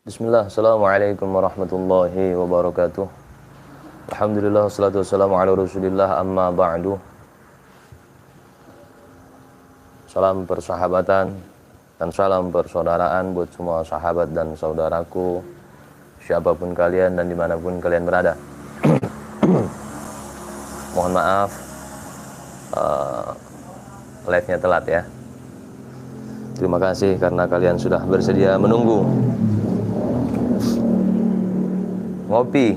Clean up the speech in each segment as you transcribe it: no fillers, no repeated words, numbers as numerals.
Bismillah, Assalamualaikum warahmatullahi wabarakatuh. Alhamdulillah, wassalatu wassalamu ala rasulillah, amma ba'du. Salam persahabatan dan salam persaudaraan buat semua sahabat dan saudaraku, siapapun kalian dan dimanapun kalian berada. Mohon maaf, live-nya telat ya. Terima kasih karena kalian sudah bersedia menunggu. Ngopi.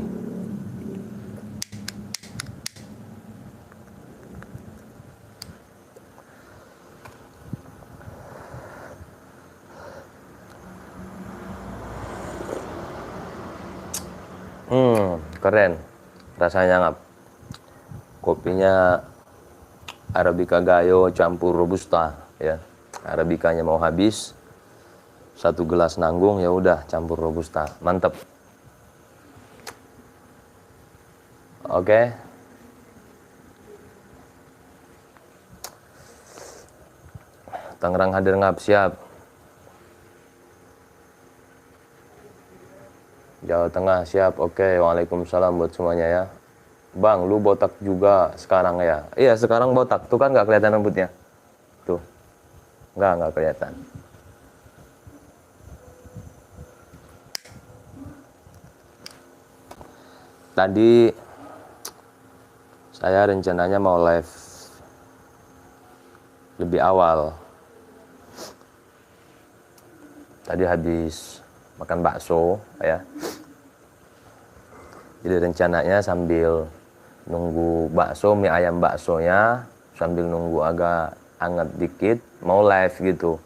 Keren. Rasanya ngap. Kopinya Arabica Gayo campur Robusta ya. Arabicanya mau habis. Satu gelas nanggung, ya udah campur Robusta. Mantep. Oke. Tangerang hadir ngap, siap. Jawa Tengah siap, oke. Waalaikumsalam buat semuanya ya. Bang, lu botak juga sekarang ya? Iya, sekarang botak. Tuh kan nggak kelihatan rambutnya. Tuh. Nggak kelihatan. Tadi saya rencananya mau live lebih awal. Tadi habis makan bakso ya. Jadi rencananya sambil nunggu bakso, mie ayam baksonya, sambil nunggu agak hangat dikit, mau live gitu.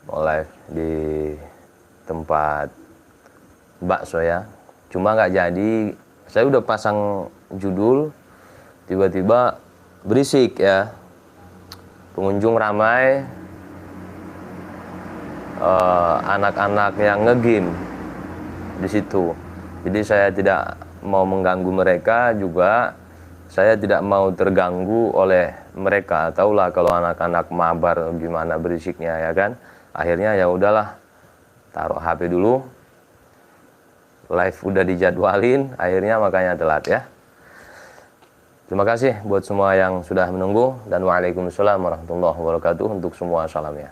Mau live di tempat bakso ya. Cuma nggak jadi. Saya udah pasang judul, tiba-tiba berisik ya. Pengunjung ramai, anak-anak yang ngegame di situ. Jadi saya tidak mau mengganggu mereka, juga saya tidak mau terganggu oleh mereka. Taulah kalau anak-anak mabar gimana berisiknya ya kan. Akhirnya ya udahlah, taruh HP dulu. Live udah dijadwalin, akhirnya makanya telat ya. Terima kasih buat semua yang sudah menunggu, dan waalaikumsalam warahmatullahi wabarakatuh untuk semua salamnya.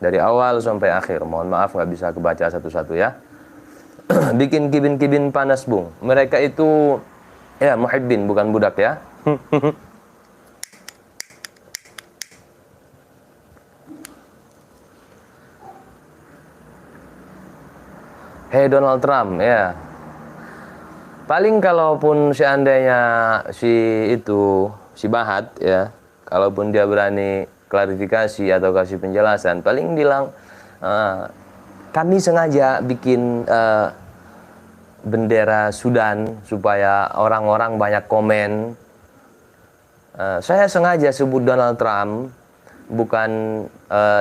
Dari awal sampai akhir, mohon maaf nggak bisa kebaca satu-satu ya. Bikin kibin-kibin panas bung. Mereka itu ya muhibbin, bukan budak ya. Hey Donald Trump ya. Paling kalaupun seandainya si Bahat ya, kalaupun dia berani klarifikasi atau kasih penjelasan, paling bilang kami sengaja bikin bendera Sudan supaya orang-orang banyak komen. Saya sengaja sebut Donald Trump, bukan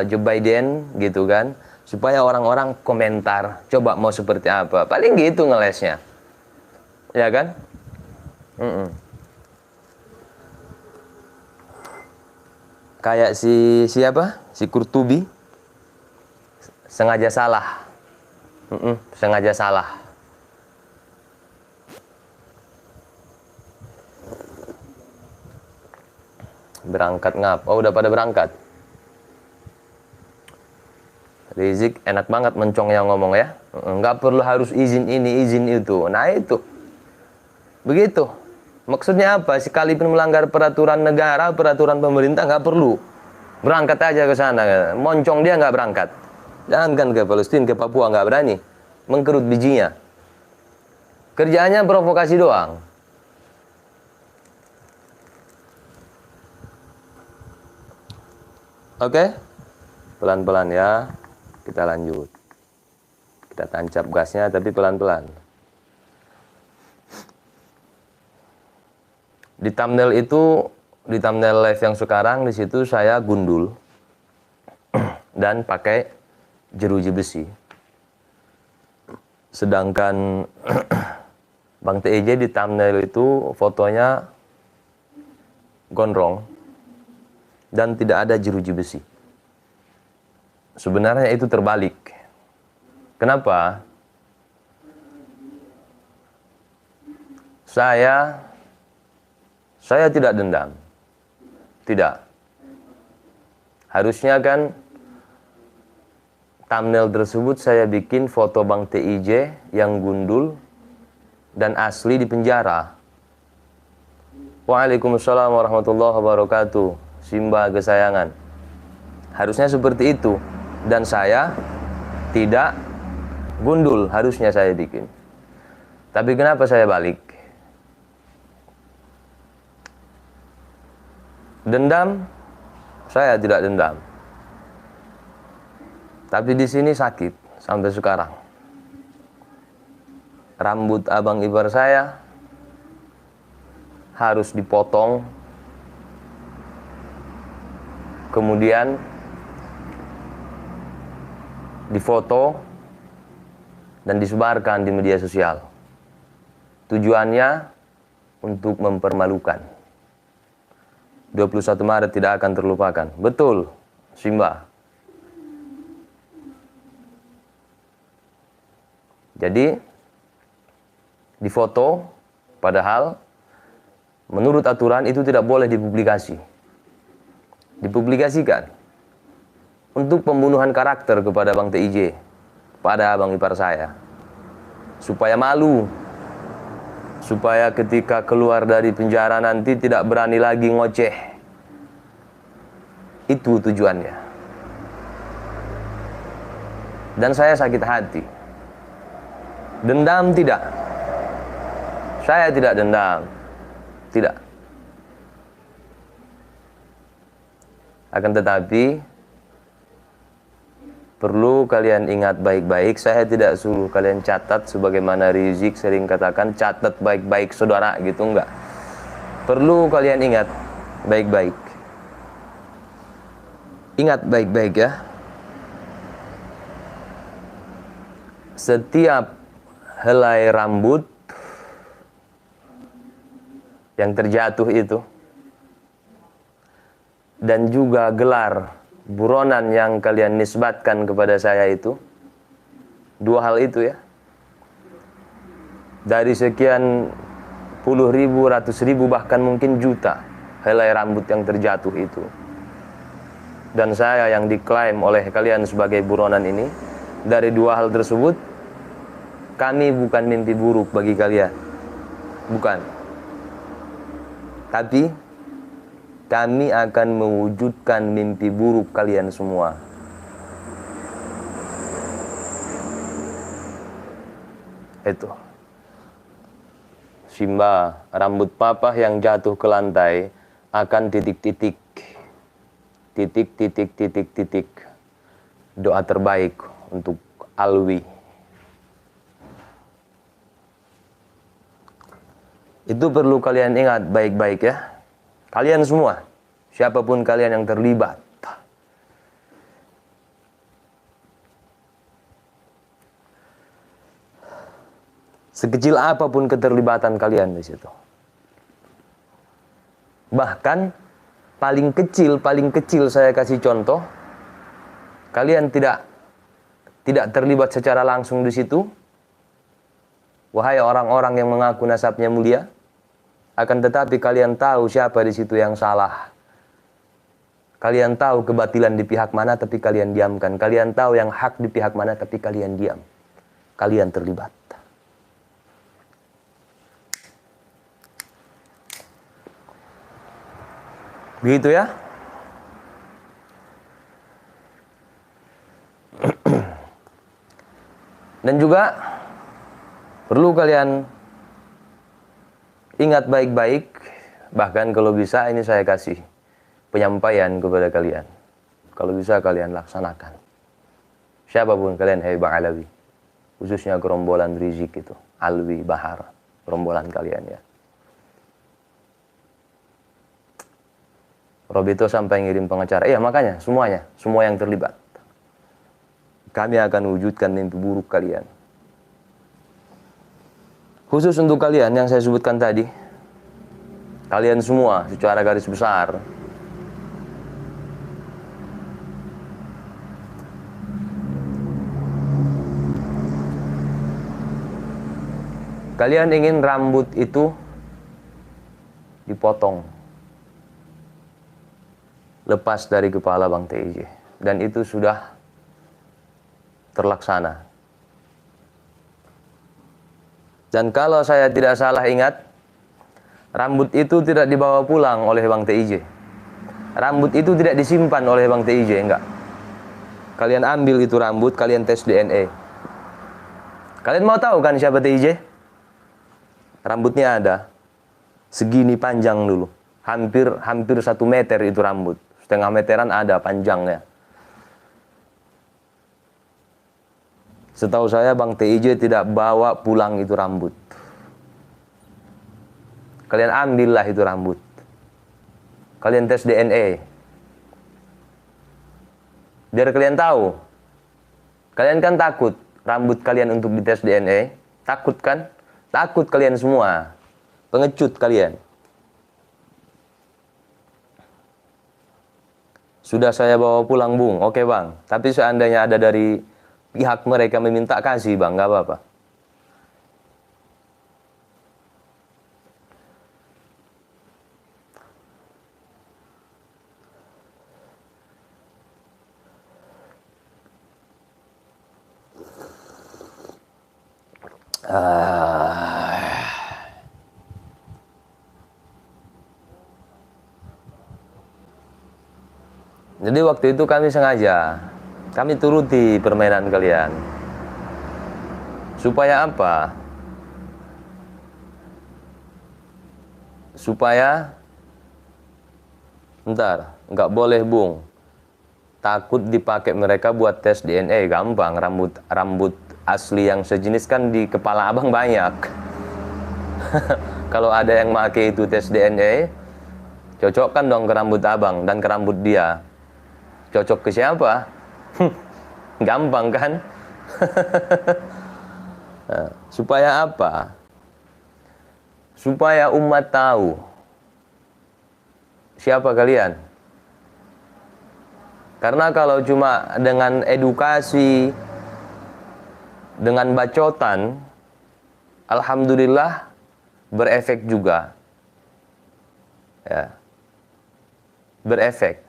Joe Biden gitu kan, supaya orang-orang komentar, coba mau seperti apa. Paling gitu ngelesnya, ya kan? Kayak siapa? Si Kurtubi sengaja salah. Sengaja salah. Berangkat ngap? Oh, udah pada berangkat. Rizik enak banget mencong yang ngomong ya. Nggak perlu harus izin ini, izin itu. Nah itu. Begitu. Maksudnya apa? Sekalipun melanggar peraturan negara, peraturan pemerintah, nggak perlu. Berangkat aja ke sana. Moncong dia nggak berangkat. Jangankan ke Palestina, ke Papua nggak berani. Mengkerut bijinya. Kerjaannya provokasi doang. Oke? Pelan-pelan ya. Kita lanjut. Kita tancap gasnya tapi pelan-pelan. Di thumbnail itu, di thumbnail live yang sekarang, di situ saya gundul dan pakai jeruji besi. Sedangkan Bang TIJ di thumbnail itu fotonya gondrong dan tidak ada jeruji besi. Sebenarnya itu terbalik. Kenapa? Saya tidak dendam. Tidak. Harusnya kan thumbnail tersebut saya bikin foto Bang TIJ yang gundul dan asli di penjara. Waalaikumsalam warahmatullahi wabarakatuh. Simba kesayangan. Harusnya seperti itu. Dan saya tidak gundul, harusnya saya bikin. Tapi kenapa saya balik? Dendam, saya tidak dendam. Tapi di sini sakit sampai sekarang. Rambut abang ipar saya harus dipotong, kemudian difoto dan disebarkan di media sosial. Tujuannya untuk mempermalukan. 21 Maret tidak akan terlupakan. Betul, Simba. Jadi, difoto, padahal menurut aturan itu tidak boleh dipublikasi. Dipublikasikan untuk pembunuhan karakter kepada Bang TIJ, pada abang ipar saya. Supaya malu. Supaya ketika keluar dari penjara nanti tidak berani lagi ngoceh. Itu tujuannya. Dan saya sakit hati. Dendam tidak. Saya tidak dendam. Tidak. Akan tetapi perlu kalian ingat baik-baik, saya tidak suruh kalian catat sebagaimana Rizik sering katakan, catat baik-baik saudara, gitu, enggak. Perlu kalian ingat baik-baik. Ingat baik-baik ya. Setiap helai rambut yang terjatuh itu, dan juga gelar buronan yang kalian nisbatkan kepada saya itu, dua hal itu ya. Dari sekian puluh ribu, ratus ribu, bahkan mungkin juta helai rambut yang terjatuh itu, dan saya yang diklaim oleh kalian sebagai buronan ini, dari dua hal tersebut, kami bukan mimpi buruk bagi kalian. Bukan. Tapi kami akan mewujudkan mimpi buruk kalian semua. Itu. Simba, rambut papa yang jatuh ke lantai akan titik-titik. Titik-titik-titik-titik. Doa terbaik untuk Alwi. Itu perlu kalian ingat baik-baik ya. Kalian semua, siapapun kalian yang terlibat. Sekecil apapun keterlibatan kalian di situ. Bahkan paling kecil saya kasih contoh. Kalian tidak terlibat secara langsung di situ. Wahai orang-orang yang mengaku nasabnya mulia, akan tetapi kalian tahu siapa di situ yang salah. Kalian tahu kebatilan di pihak mana, tapi kalian diamkan. Kalian tahu yang hak di pihak mana, tapi kalian diam. Kalian terlibat. Begitu ya. Dan juga perlu kalian ingat baik-baik, bahkan kalau bisa ini saya kasih penyampaian kepada kalian. Kalau bisa kalian laksanakan. Siapapun kalian, hei Bang Alawi, khususnya gerombolan Rizik itu, Alwi, Bahar, gerombolan kalian ya. Robito sampai ngirim pengacara. Iya makanya, semuanya, semua yang terlibat. Kami akan wujudkan mimpi buruk kalian. Khusus untuk kalian yang saya sebutkan tadi, kalian semua secara garis besar, Kalian ingin rambut itu dipotong, lepas dari kepala Bang TIJ, dan itu sudah terlaksana. Dan kalau saya tidak salah ingat, rambut itu tidak dibawa pulang oleh Bang TIJ. Rambut itu tidak disimpan oleh Bang TIJ, enggak. Kalian ambil itu rambut, kalian tes DNA. Kalian mau tahu kan siapa TIJ? Rambutnya ada segini panjang dulu, hampir 1 meter itu rambut, setengah meteran ada panjangnya. Setahu saya Bang TIJ tidak bawa pulang itu rambut. Kalian ambillah itu rambut, kalian tes DNA, biar kalian tahu. Kalian kan takut rambut kalian untuk dites DNA, takut kan? Takut kalian semua, pengecut kalian. Sudah saya bawa pulang, Bung. Oke, Bang. Tapi seandainya ada dari pihak mereka meminta, kasih, Bang. Nggak apa-apa. Jadi waktu itu kami sengaja, kami turuti permainan kalian. Supaya apa? Supaya, bentar, nggak boleh, Bung. Takut dipakai mereka buat tes DNA, gampang. Rambut asli yang sejenis kan di kepala abang banyak. Kalau ada yang pakai itu tes DNA, cocokkan dong ke rambut abang dan ke rambut dia. Cocok ke siapa? Gampang kan? Nah, supaya apa? Supaya umat tahu siapa kalian. Karena kalau cuma dengan edukasi, dengan bacotan, alhamdulillah berefek juga. Ya. Berefek.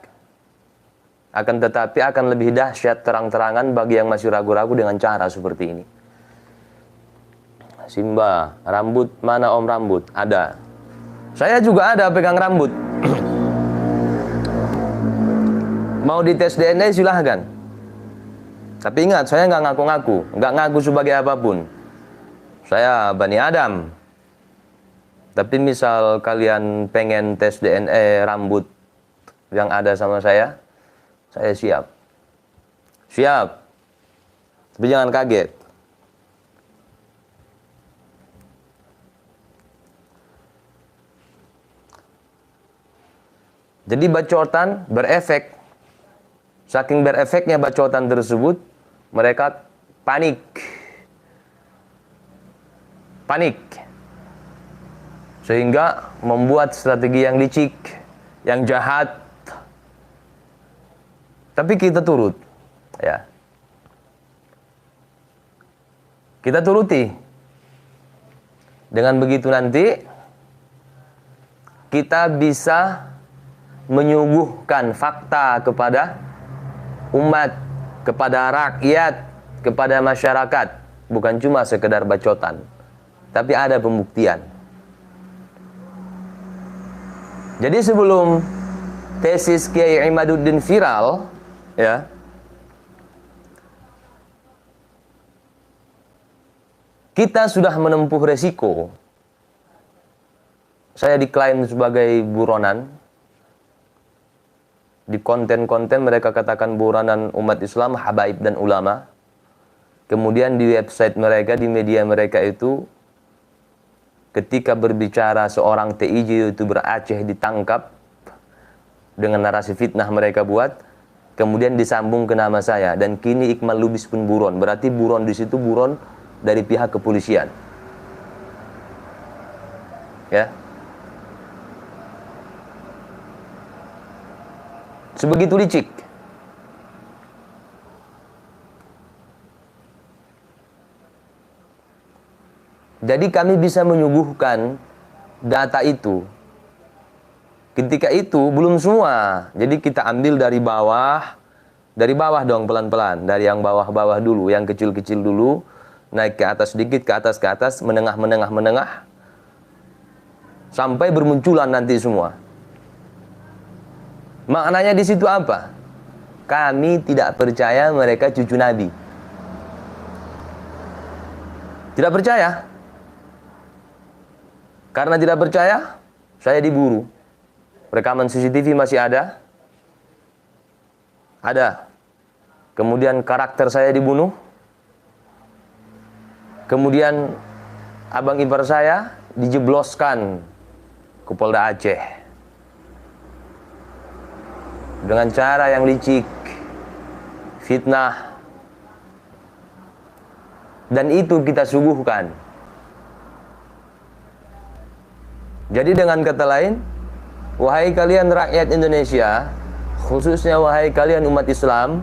Akan tetapi akan lebih dahsyat terang-terangan bagi yang masih ragu-ragu dengan cara seperti ini. Simba, rambut mana Om rambut? Ada. Saya juga ada pegang rambut. Mau dites DNA silahkan. Tapi ingat, saya nggak ngaku-ngaku, nggak ngaku sebagai apapun. Saya Bani Adam. Tapi misal kalian pengen tes DNA rambut yang ada sama saya siap. Siap. Tapi jangan kaget. Jadi bacotan berefek. Saking berefeknya bacotan tersebut, mereka panik. Panik. Sehingga membuat strategi yang licik, yang jahat. Tapi kita turut, ya. Kita turuti. Dengan begitu nanti kita bisa menyuguhkan fakta kepada umat, kepada rakyat, kepada masyarakat, bukan cuma sekedar bacotan, tapi ada pembuktian. Jadi sebelum tesis Kiai Imaduddin viral, ya, kita sudah menempuh resiko. Saya diklaim sebagai buronan. Di konten-konten mereka katakan buronan umat Islam, habaib dan ulama. Kemudian di website mereka, di media mereka itu, ketika berbicara seorang TIJ YouTuber Aceh ditangkap dengan narasi fitnah mereka buat, kemudian disambung ke nama saya, dan kini Ikmal Lubis pun buron. Berarti buron di situ buron dari pihak kepolisian. Ya. Sebegitu licik. Jadi kami bisa menyuguhkan data itu. Ketika itu belum semua. Jadi kita ambil dari bawah dong pelan-pelan. Dari yang bawah-bawah dulu, yang kecil-kecil dulu. Naik ke atas sedikit, ke atas, menengah. Sampai bermunculan nanti semua. Maknanya di situ apa? Kami tidak percaya mereka cucu Nabi. Tidak percaya. Karena tidak percaya, saya diburu. Rekaman CCTV masih ada. Ada. Kemudian karakter saya dibunuh. Kemudian abang ipar saya dijebloskan ke Polda Aceh. Dengan cara yang licik. Fitnah. Dan itu kita suguhkan. Jadi dengan kata lain, wahai kalian rakyat Indonesia, khususnya wahai kalian umat Islam,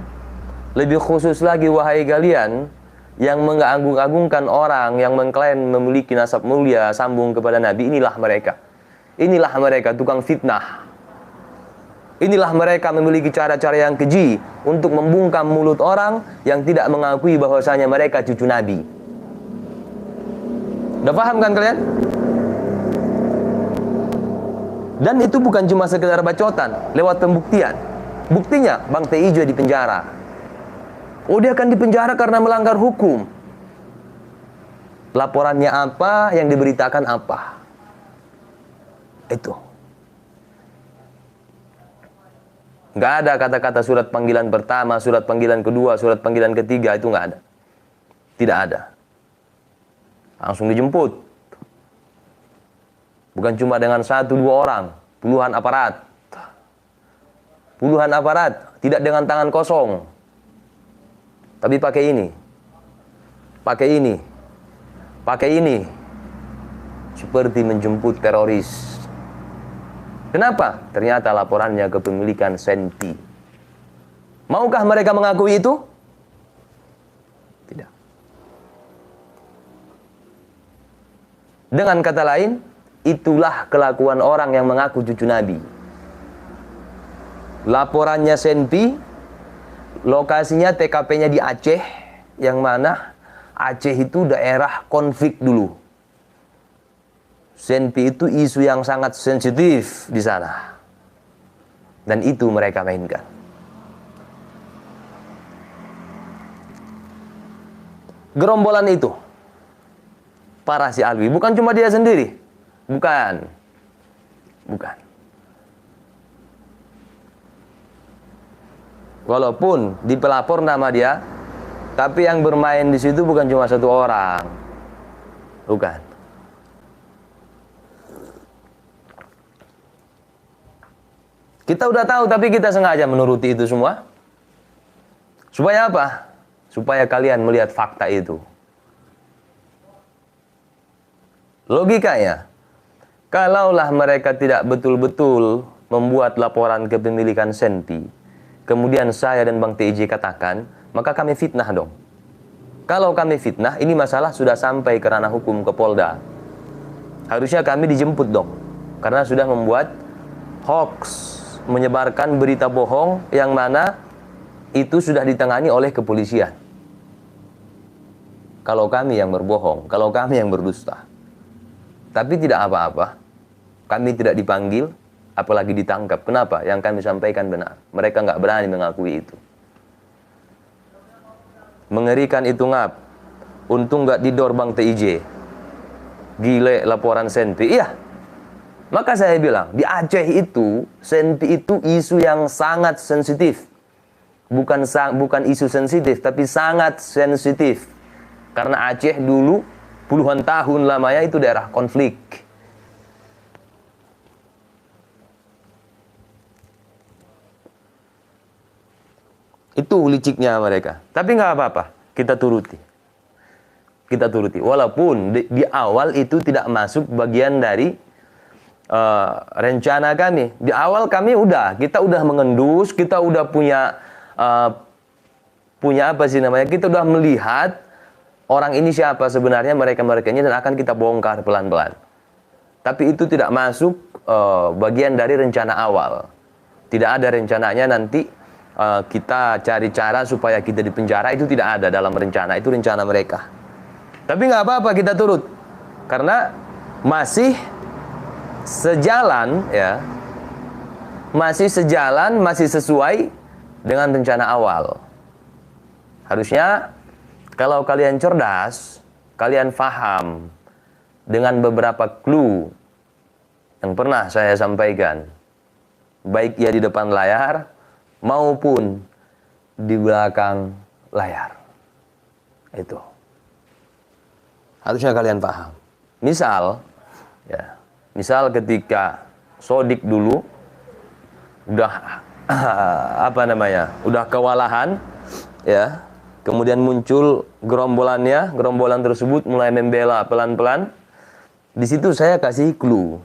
lebih khusus lagi wahai kalian yang mengagung-agungkan orang yang mengklaim memiliki nasab mulia sambung kepada Nabi, inilah mereka. Inilah mereka tukang fitnah. Inilah mereka memiliki cara-cara yang keji untuk membungkam mulut orang yang tidak mengakui bahwasanya mereka cucu Nabi. Udah paham kan kalian? Dan itu bukan cuma sekedar bacotan, lewat pembuktian. Buktinya, Bang TIJ di penjara. Oh, dia akan dipenjara karena melanggar hukum. Laporannya apa, yang diberitakan apa. Itu. Nggak ada kata-kata surat panggilan pertama, surat panggilan kedua, surat panggilan ketiga, itu nggak ada. Tidak ada. Langsung dijemput. Bukan cuma dengan 1-2 orang, puluhan aparat. Puluhan aparat, tidak dengan tangan kosong. Tapi pakai ini. Pakai ini. Pakai ini. Seperti menjemput teroris. Kenapa? Ternyata laporannya kepemilikan Senpi. Maukah mereka mengakui itu? Tidak. Dengan kata lain, itulah kelakuan orang yang mengaku cucu Nabi. Laporannya Senpi, lokasinya TKP-nya di Aceh, yang mana Aceh itu daerah konflik dulu. Senpi itu isu yang sangat sensitif di sana. Dan itu mereka mainkan. Gerombolan itu, para si Alwi, bukan cuma dia sendiri. Bukan. Walaupun di pelapor nama dia, tapi yang bermain di situ bukan cuma 1 orang. Bukan. Kita udah tahu, tapi kita sengaja menuruti itu semua. Supaya apa? Supaya kalian melihat fakta itu. Logikanya, kalaulah mereka tidak betul-betul membuat laporan kepemilikan Senpi, kemudian saya dan Bang TIJ katakan, maka kami fitnah dong. Kalau kami fitnah, ini masalah sudah sampai ke ranah hukum ke Polda. Harusnya kami dijemput dong, karena sudah membuat hoax, menyebarkan berita bohong yang mana itu sudah ditangani oleh kepolisian. Kalau kami yang berbohong, kalau kami yang berdusta. Tapi tidak apa-apa. Kami tidak dipanggil, apalagi ditangkap. Kenapa? Yang kami sampaikan benar. Mereka nggak berani mengakui itu. Mengerikan itu ngap. Untung nggak didor Bang TIJ. Gile laporan Senpi. Iya. Maka saya bilang, di Aceh itu, Senpi itu isu yang sangat sensitif. Bukan isu sensitif, tapi sangat sensitif. Karena Aceh dulu, puluhan tahun lamanya itu daerah konflik. Itu liciknya mereka. Tapi nggak apa-apa, kita turuti. Kita turuti. Walaupun di awal itu tidak masuk bagian dari rencana kami. Di awal kita udah mengendus, kita udah punya apa sih namanya? Kita udah melihat orang ini siapa sebenarnya, mereka-mereka ini, dan akan kita bongkar pelan-pelan. Tapi itu tidak masuk bagian dari rencana awal. Tidak ada rencananya nanti kita cari cara supaya kita dipenjara, itu tidak ada dalam rencana, itu rencana mereka. Tapi nggak apa-apa, kita turut. Karena masih sejalan, ya. Masih sejalan, masih sesuai dengan rencana awal. Harusnya kalau kalian cerdas, kalian paham dengan beberapa clue yang pernah saya sampaikan, baik ya di depan layar maupun di belakang layar. Itu harusnya kalian paham. Misal, ya, misal ketika Sodik dulu udah udah kewalahan, ya, kemudian muncul gerombolan tersebut mulai membela pelan-pelan. Di situ saya kasih clue.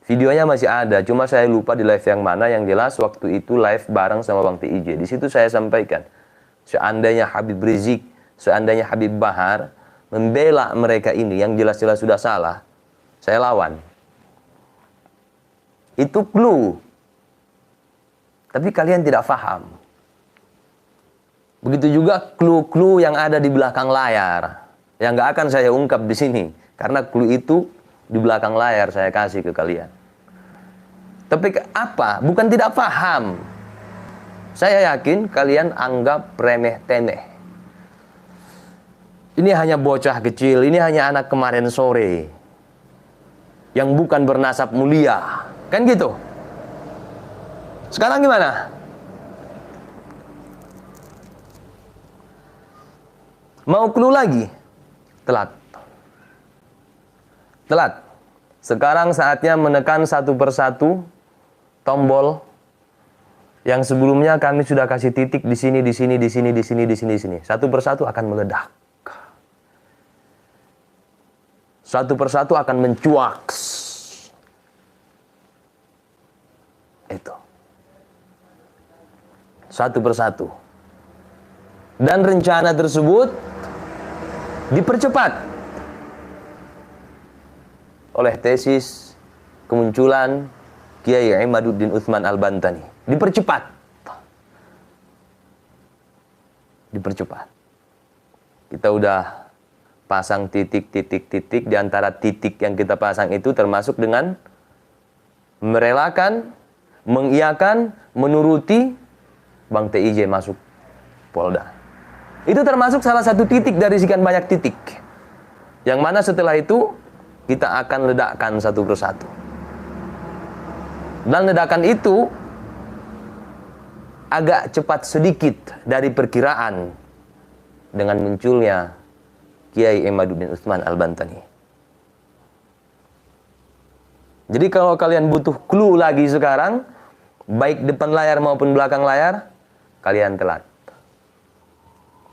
Videonya masih ada, cuma saya lupa di live yang mana. Yang jelas waktu itu live bareng sama Bang TIJ. Di situ saya sampaikan, seandainya Habib Rizik, seandainya Habib Bahar membela mereka ini yang jelas-jelas sudah salah, saya lawan. Itu clue. Tapi kalian tidak paham. Begitu juga clue-clue yang ada di belakang layar, yang nggak akan saya ungkap di sini, karena clue itu di belakang layar saya kasih ke kalian. Tapi apa? Bukan tidak paham. Saya yakin kalian anggap remeh-temeh. Ini hanya bocah kecil, ini hanya anak kemarin sore yang bukan bernasab mulia, kan gitu. Sekarang gimana? Mau clue lagi? Telat. Telat. Sekarang saatnya menekan satu persatu tombol yang sebelumnya kami sudah kasih titik di sini, di sini, di sini, di sini, di sini, di sini. Satu persatu akan meledak. Satu persatu akan mencuak. Itu. Satu persatu. Dan rencana tersebut dipercepat oleh tesis kemunculan Kiai Imaduddin Utsman Al-Bantani. Dipercepat. Dipercepat. Kita udah pasang titik-titik-titik. Di antara titik yang kita pasang itu termasuk dengan merelakan, mengiyakan, menuruti Bang TIJ masuk Polda. Itu termasuk salah satu titik dari sekian banyak titik. Yang mana setelah itu kita akan ledakkan satu persatu. Dan ledakan itu agak cepat sedikit dari perkiraan dengan munculnya Kiai Imaduddin Utsman Al-Bantani. Jadi kalau kalian butuh clue lagi sekarang, baik depan layar maupun belakang layar, kalian telat.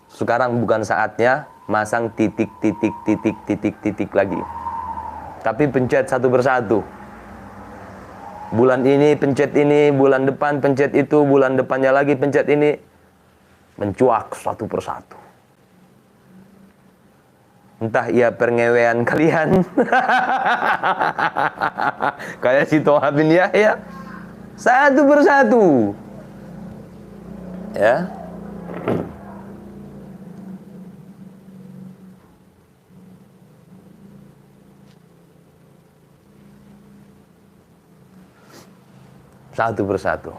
Sekarang bukan saatnya masang titik-titik-titik-titik-titik lagi. Tapi pencet satu persatu. Bulan ini pencet ini, bulan depan pencet itu, bulan depannya lagi pencet ini. Mencuak satu persatu. Entah ia pengewean kalian. Kayak si Toha bin Yahya. Satu persatu. Ya. Satu persatu.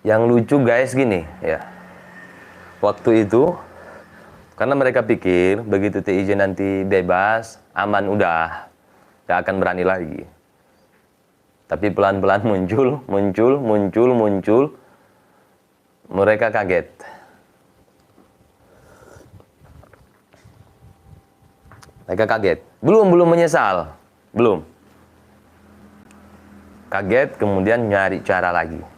Yang lucu guys gini ya. Waktu itu karena mereka pikir begitu TIJ nanti bebas, aman udah, gak akan berani lagi. Tapi pelan-pelan muncul. Mereka kaget. Mereka kaget. Belum menyesal. Belum. Kaget, kemudian nyari cara lagi.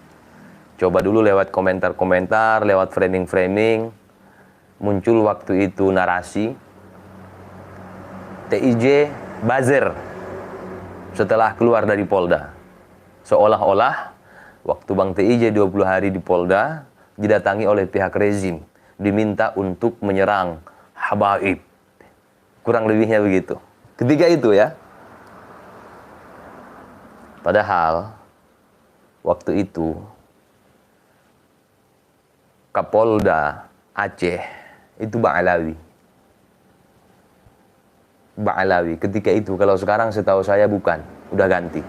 Coba dulu lewat komentar-komentar, lewat framing-framing. Muncul waktu itu narasi TIJ buzzer setelah keluar dari Polda. Seolah-olah Waktu Bang TIJ 20 hari di Polda, didatangi oleh pihak rezim, diminta untuk menyerang habaib. Kurang lebihnya begitu. Ketika itu ya. Padahal waktu itu Kapolda Aceh itu Ba'alawi. Ba'alawi ketika itu, kalau sekarang setahu saya bukan, udah ganti.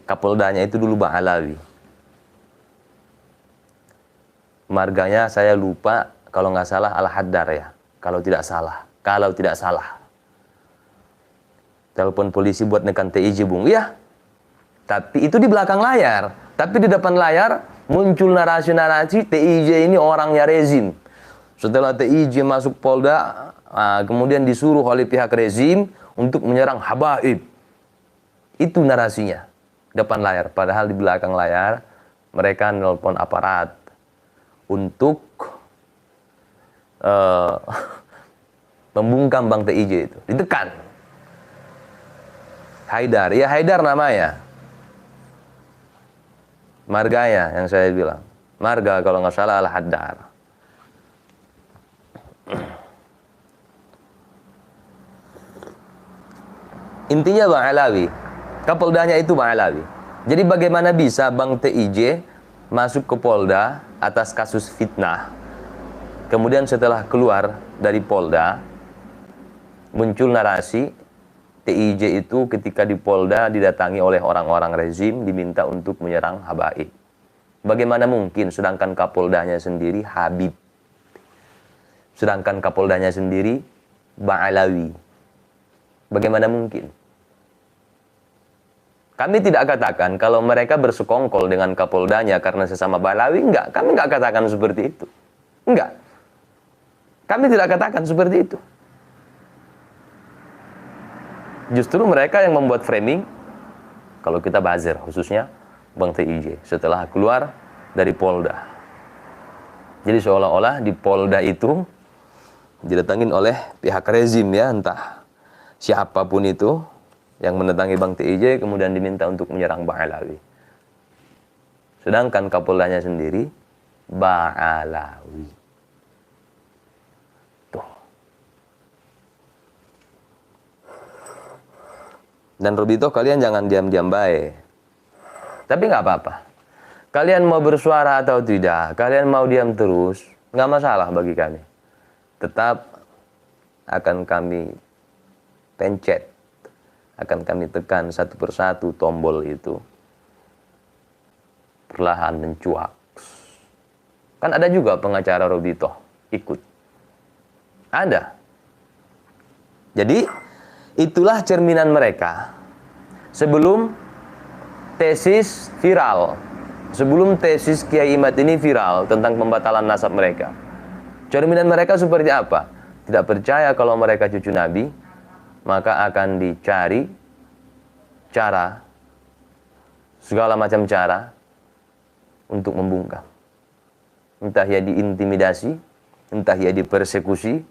Kapoldanya itu dulu Ba'alawi. Marganya saya lupa, kalau nggak salah Al-Haddar ya, kalau tidak salah. Telepon polisi buat nekan TIJ, Bung. Iya. Tapi itu di belakang layar. Tapi di depan layar muncul narasi-narasi TIJ ini orangnya rezim. Setelah TIJ masuk Polda, kemudian disuruh oleh pihak rezim untuk menyerang habaib. Itu narasinya. Depan layar. Padahal di belakang layar mereka nelpon aparat untuk membungkam Bang TIJ itu. Ditekan. Haidar. Ya Haidar namanya. Marganya yang saya bilang. Marga kalau nggak salah Al-Haddar. Intinya Bang Alawi. Kapoldanya itu Bang Alawi. Jadi bagaimana bisa Bang TIJ masuk ke Polda atas kasus fitnah. Kemudian setelah keluar dari Polda, muncul narasi TIJ itu ketika di Polda didatangi oleh orang-orang rezim, diminta untuk menyerang habaib. Bagaimana mungkin sedangkan Kapoldanya sendiri Habib. Sedangkan Kapoldanya sendiri Ba'alawi. Bagaimana mungkin? Kami tidak katakan kalau mereka bersekongkol dengan Kapoldanya karena sesama Ba'alawi, enggak. Kami enggak katakan seperti itu. Enggak. Kami tidak katakan seperti itu. Justru mereka yang membuat framing, kalau kita buzzer khususnya Bang TIJ setelah keluar dari Polda. Jadi seolah-olah di Polda itu didatangin oleh pihak rezim ya, entah siapapun itu yang mendatangi Bang TIJ kemudian diminta untuk menyerang Ba'alawi. Sedangkan Kapoldanya sendiri Ba'alawi. Dan Robito, kalian jangan diam-diam baik. Tapi nggak apa-apa. Kalian mau bersuara atau tidak, kalian mau diam terus, nggak masalah bagi kami. Tetap akan kami pencet, akan kami tekan satu persatu tombol itu. Perlahan mencuak. Kan ada juga pengacara Robito ikut. Ada. Jadi itulah cerminan mereka sebelum tesis viral, sebelum tesis Kiai Imad ini viral tentang pembatalan nasab mereka. Cerminan mereka seperti apa? Tidak percaya kalau mereka cucu Nabi, maka akan dicari cara, segala macam cara untuk membungkam. Entah ia diintimidasi, entah ia dipersekusi,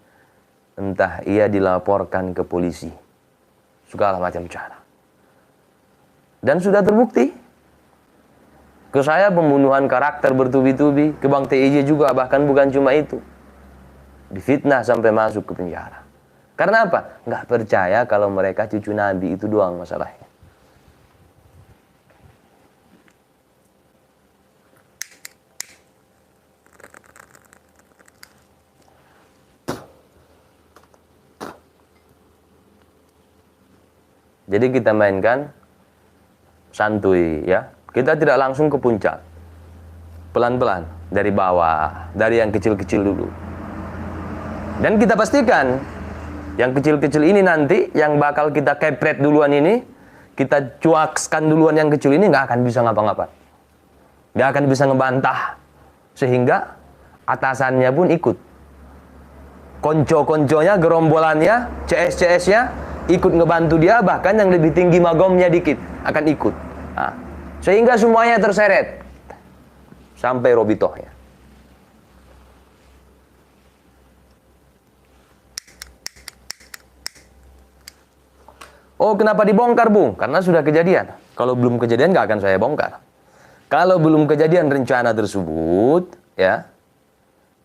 entah ia dilaporkan ke polisi. Segala macam cara. Dan sudah terbukti. Ke saya pembunuhan karakter bertubi-tubi, ke Bang TIJ juga, bahkan bukan cuma itu. Difitnah sampai masuk ke penjara. Karena apa? Nggak percaya kalau mereka cucu Nabi, itu doang masalahnya. Jadi kita mainkan santuy ya. Kita tidak langsung ke puncak. Pelan-pelan dari bawah, dari yang kecil-kecil dulu. Dan kita pastikan yang kecil-kecil ini nanti yang bakal kita kepret duluan ini, kita cuakskan duluan yang kecil ini, nggak akan bisa ngapa-ngapa. Nggak akan bisa ngebantah. Sehingga atasannya pun ikut. Konco-konconya, gerombolannya, CS-CS-nya ikut ngebantu dia, bahkan yang lebih tinggi magomnya dikit akan ikut. Nah, sehingga semuanya terseret sampai Robitohnya. Oh, kenapa dibongkar, Bung? Karena sudah kejadian. Kalau belum kejadian nggak akan saya bongkar. Kalau belum kejadian rencana tersebut, ya.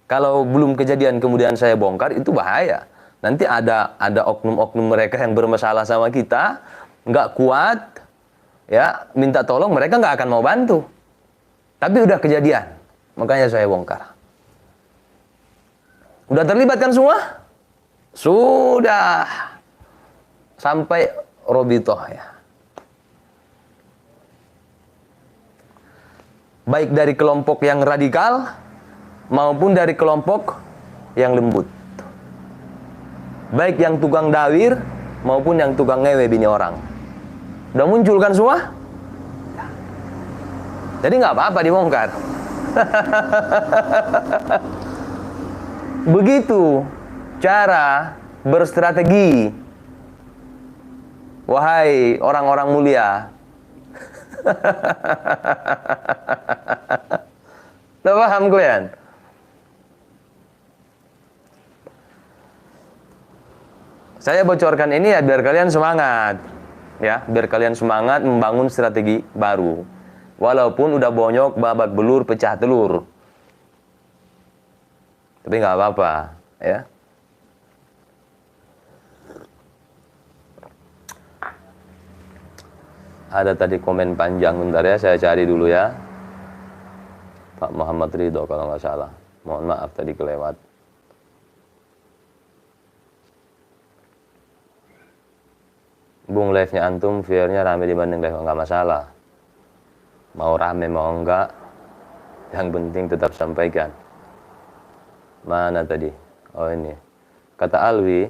Kalau belum kejadian kemudian saya bongkar, itu bahaya. Nanti ada oknum-oknum mereka yang bermasalah sama kita, nggak kuat, ya, minta tolong, mereka nggak akan mau bantu. Tapi udah kejadian, makanya saya bongkar. Udah terlibat kan semua? Sudah. Sampai Robitoh, ya. Baik dari kelompok yang radikal maupun dari kelompok yang lembut. Baik yang tukang dawir maupun yang tukang ngewe bini orang. Udah muncul kan semua? Jadi nggak apa-apa dibongkar. Begitu cara berstrategi, wahai orang-orang mulia. Udah paham kalian? Saya bocorkan ini ya biar kalian semangat, ya, biar kalian semangat membangun strategi baru. Walaupun udah bonyok, babak belur, pecah telur, tapi nggak apa-apa, ya. Ada tadi komen panjang, bentar ya, saya cari dulu ya. Pak Muhammad Ridho kalau nggak salah. Mohon maaf tadi kelewat. Bung, live-nya antum, viewernya rame dibanding live, nggak masalah. Mau rame mau enggak, yang penting tetap sampaikan. Mana tadi? Oh ini. Kata Alwi,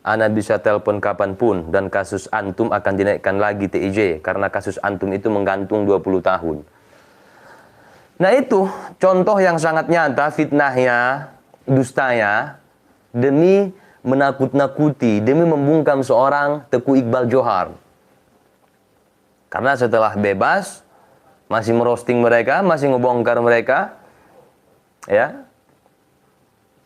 Ana bisa telepon kapanpun dan kasus antum akan dinaikkan lagi TIJ karena kasus antum itu menggantung 20 tahun. Nah itu contoh yang sangat nyata fitnahnya, dustanya, demi menakut-nakuti, demi membungkam seorang Teguh Iqbal Johar. Karena setelah bebas, masih merosting mereka, masih ngebongkar mereka, ya.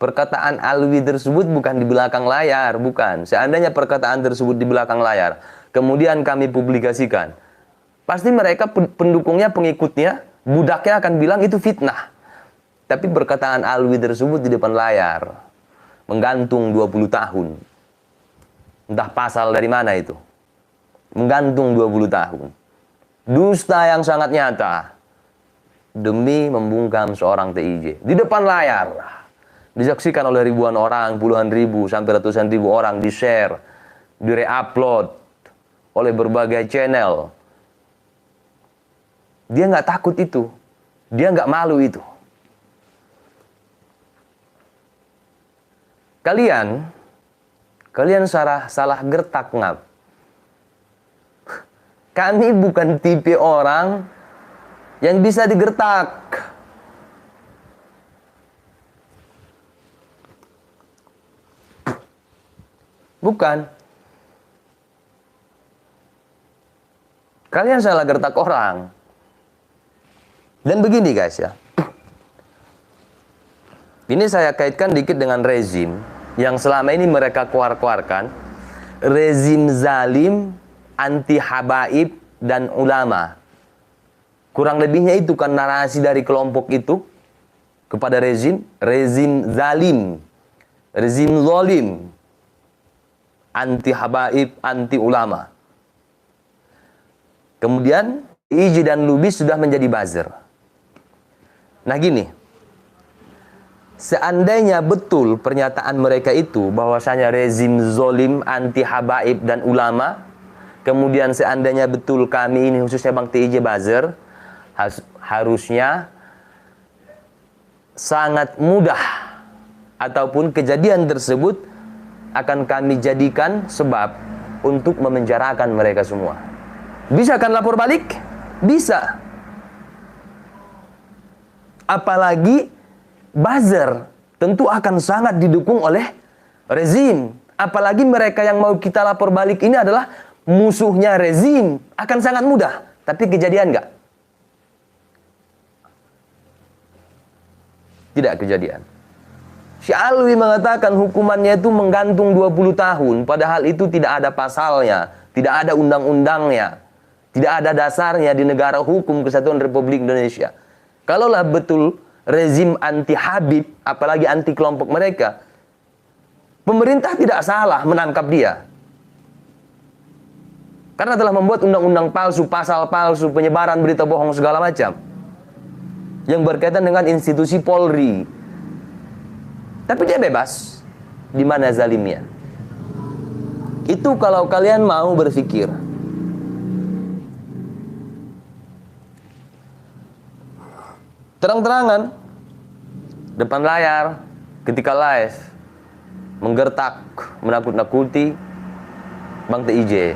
Perkataan Alwi tersebut bukan di belakang layar, bukan. Seandainya perkataan tersebut di belakang layar, kemudian kami publikasikan, pasti mereka pendukungnya, pengikutnya, budaknya akan bilang itu fitnah. Tapi perkataan Alwi tersebut di depan layar, menggantung 20 tahun. Entah pasal dari mana itu. Menggantung 20 tahun. Dusta yang sangat nyata. Demi membungkam seorang TIJ. Di depan layar. Disaksikan oleh ribuan orang, puluhan ribu, sampai ratusan ribu orang, di-share, di-re-upload oleh berbagai channel. Dia nggak takut itu. Dia nggak malu itu. Kalian salah gertak ngap. Kami bukan tipe orang yang bisa digertak. Bukan. Kalian salah gertak orang. Dan begini guys ya. Ini saya kaitkan dikit dengan rezim yang selama ini mereka keluarkan. Rezim zalim, anti habaib, dan ulama. Kurang lebihnya itu kan narasi dari kelompok itu kepada rezim. Rezim zalim, rezim zalim, anti habaib, anti ulama. Kemudian Iji dan Lubis sudah menjadi buzzer. Nah gini, seandainya betul pernyataan mereka itu bahwasanya rezim zolim, anti habaib, dan ulama, kemudian seandainya betul kami ini khususnya Bang TIJ buzzer, harusnya sangat mudah ataupun kejadian tersebut akan kami jadikan sebab untuk memenjarakan mereka semua. Bisa kan lapor balik? Bisa. Apalagi buzzer tentu akan sangat didukung oleh rezim. Apalagi mereka yang mau kita lapor balik ini adalah musuhnya rezim. Akan sangat mudah. Tapi kejadian nggak? Tidak kejadian. Si Alwi mengatakan hukumannya itu menggantung 20 tahun. Padahal itu tidak ada pasalnya. Tidak ada undang-undangnya. Tidak ada dasarnya di negara hukum Kesatuan Republik Indonesia. Kalaulah betul rezim anti Habib, apalagi anti kelompok mereka, pemerintah tidak salah menangkap dia. Karena telah membuat undang-undang palsu, pasal palsu, penyebaran berita bohong segala macam. Yang berkaitan dengan institusi Polri. Tapi dia bebas. Di mana zalimnya? Itu kalau kalian mau berpikir. Terang-terangan depan layar ketika live menggertak, menakut-nakuti Bang TIJ,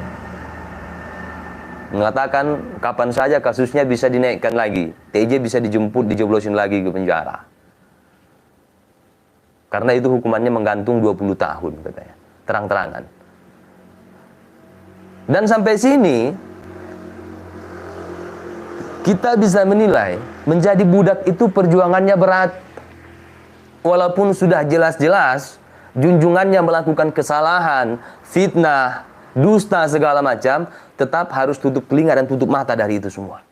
mengatakan kapan saja kasusnya bisa dinaikkan lagi, TIJ bisa dijemput, dijeblosin lagi ke penjara. Karena itu hukumannya menggantung 20 tahun katanya. Terang-terangan. Dan sampai sini kita bisa menilai menjadi budak itu perjuangannya berat. Walaupun sudah jelas-jelas junjungannya melakukan kesalahan, fitnah, dusta segala macam, tetap harus tutup telinga dan tutup mata dari itu semua.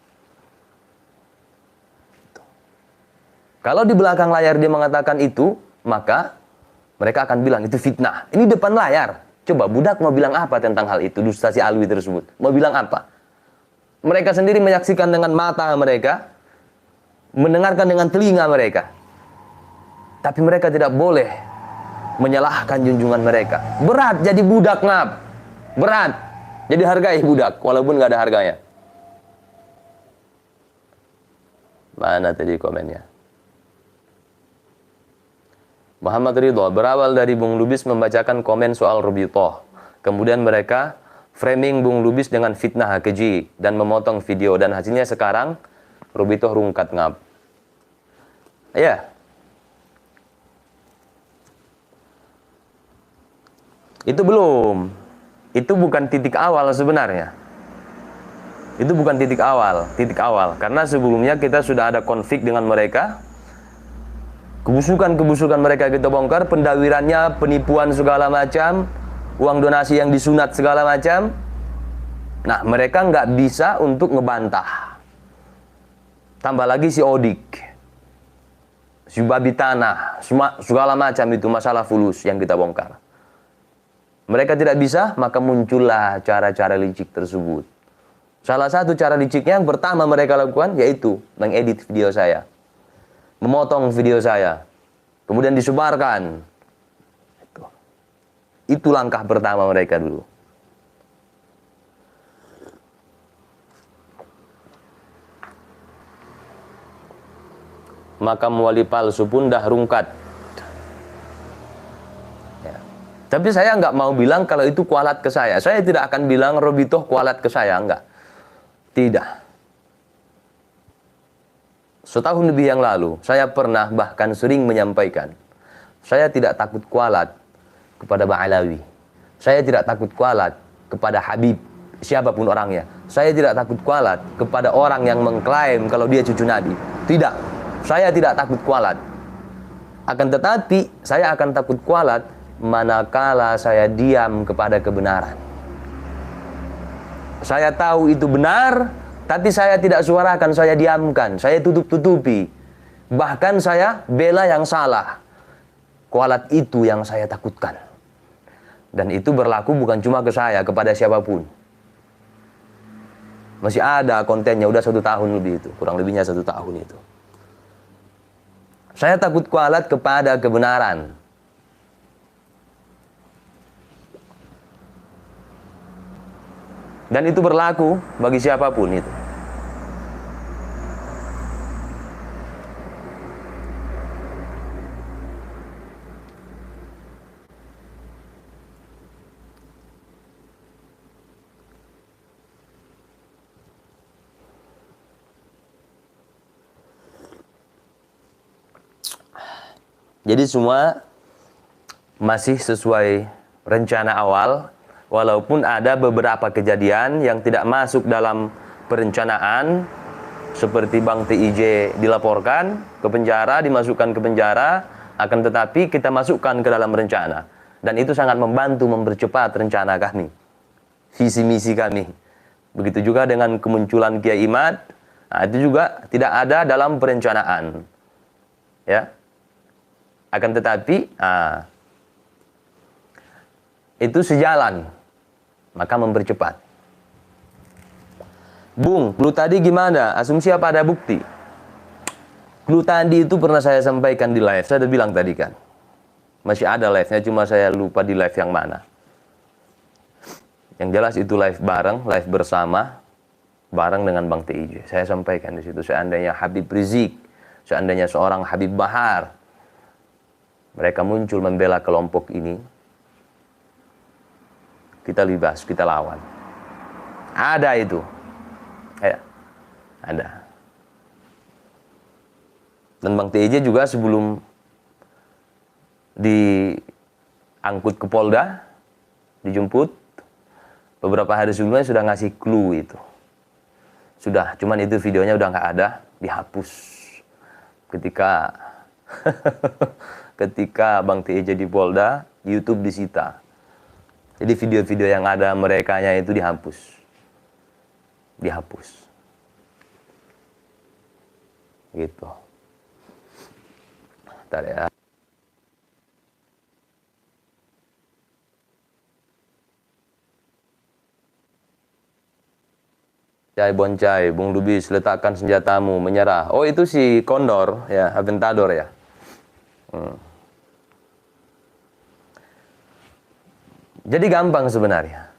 Kalau di belakang layar dia mengatakan itu, maka mereka akan bilang itu fitnah. Ini depan layar. Coba budak mau bilang apa tentang hal itu, dusta si Alwi tersebut? Mau bilang apa? Mereka sendiri menyaksikan dengan mata mereka, mendengarkan dengan telinga mereka. Tapi mereka tidak boleh menyalahkan junjungan mereka. Berat jadi budak, ngap. Berat. Jadi hargai budak, walaupun nggak ada harganya. Mana tadi komennya? Muhammad Ridho, berawal dari Bung Lubis membacakan komen soal Rubitoh. Kemudian mereka framing Bung Lubis dengan fitnah keji dan memotong video. Dan hasilnya sekarang Rubitoh rungkat ngap. Ya. Itu belum. Itu bukan titik awal sebenarnya. Itu bukan titik awal. Titik awal. Karena sebelumnya kita sudah ada konflik dengan mereka. Kebusukan-kebusukan mereka kita bongkar, pendawirannya, penipuan segala macam, uang donasi yang disunat segala macam. Nah, mereka nggak bisa untuk ngebantah. Tambah lagi si Odik, si babi tanah, segala macam itu masalah fulus yang kita bongkar. Mereka tidak bisa, maka muncullah cara-cara licik tersebut. Salah satu cara liciknya yang pertama mereka lakukan yaitu mengedit video saya. Memotong video saya, kemudian disebarkan. Itu langkah pertama mereka dulu. Makam wali palsu pun dah rungkat. Ya. Tapi saya nggak mau bilang kalau itu kualat ke saya. Saya tidak akan bilang Robitoh kualat ke saya, enggak. Tidak. Setahun lebih yang lalu, saya pernah bahkan sering menyampaikan, saya tidak takut kualat kepada Ba'alawi. Saya tidak takut kualat kepada Habib, siapapun orangnya. Saya tidak takut kualat kepada orang yang mengklaim kalau dia cucu Nabi. Tidak, saya tidak takut kualat. Akan tetapi, saya akan takut kualat manakala saya diam kepada kebenaran. Saya tahu itu benar, tapi saya tidak suarakan, saya diamkan, saya tutup-tutupi. Bahkan saya bela yang salah. Kualat itu yang saya takutkan. Dan itu berlaku bukan cuma ke saya, kepada siapapun. Masih ada kontennya, udah 1 tahun lebih itu. Kurang lebihnya 1 tahun itu. Saya takut kualat kepada kebenaran. Dan itu berlaku bagi siapapun itu. Jadi semua masih sesuai rencana awal, walaupun ada beberapa kejadian yang tidak masuk dalam perencanaan, seperti Bang TIJ dilaporkan ke penjara, dimasukkan ke penjara, akan tetapi kita masukkan ke dalam rencana. Dan itu sangat membantu mempercepat rencana kami. visi misi kami. Begitu juga dengan kemunculan Kiai Imad, nah, itu juga tidak ada dalam perencanaan. Ya. Akan tetapi, itu sejalan, maka mempercepat. Bung, clue tadi gimana? Asumsi apa ada bukti? Clue tadi itu pernah saya sampaikan di live. Saya udah bilang tadi kan. Masih ada live-nya, cuma saya lupa di live yang mana. Yang jelas itu live bareng, live bersama, bareng dengan Bang TIJ. Saya sampaikan di situ, seandainya Habib Rizik, seandainya seorang Habib Bahar, mereka muncul membela kelompok ini, kita libas, kita lawan. Ada itu. Ya, ada. Dan Bang TIJ juga sebelum diangkut ke Polda, dijemput, beberapa hari sebelumnya sudah ngasih clue itu. Sudah, cuman itu videonya udah nggak ada, dihapus. Ketika Bang TIJ di Polda, YouTube disita. Jadi video-video yang ada merekanya itu dihapus. Gitu. Bentar ya. Cai Boncai, Bung Lubis, letakkan senjatamu, menyerah. Oh, itu si Kondor, ya, Aventador ya. Jadi gampang sebenarnya.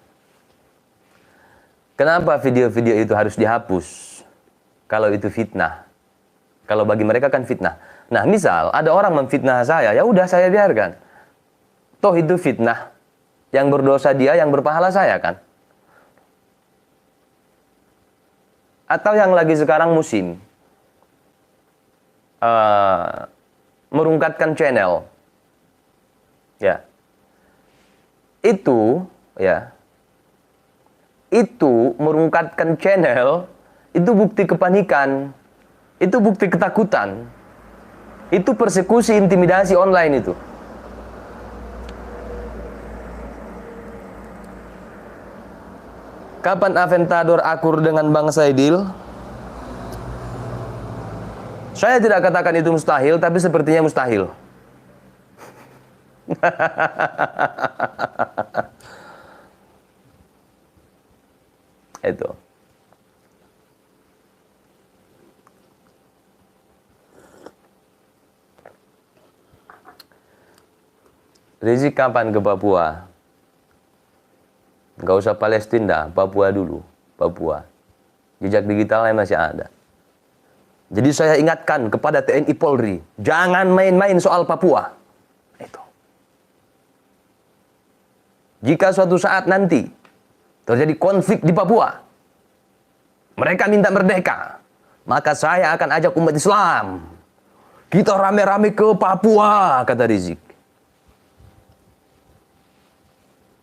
Kenapa video-video itu harus dihapus? Kalau itu fitnah. Kalau bagi mereka kan fitnah. Nah, misal ada orang memfitnah saya, ya udah saya biarkan. Toh itu fitnah. Yang berdosa dia, yang berpahala saya kan. Atau yang lagi sekarang musim. Merungkatkan channel. Ya. Itu merungkatkan channel, itu bukti kepanikan. Itu bukti ketakutan. Itu persekusi, intimidasi online itu. Kapan Aventador akur dengan Bang Saidil? Saya tidak katakan itu mustahil, tapi sepertinya mustahil. Itu. Rizik kapan ke Papua? Gak usah Palestina, Papua dulu. Papua. Jejak digitalnya masih ada. Jadi saya ingatkan kepada TNI Polri, jangan main-main soal Papua. Itu. Jika suatu saat nanti terjadi konflik di Papua, mereka minta merdeka, maka saya akan ajak umat Islam. Kita rame-rame ke Papua, kata Rizik.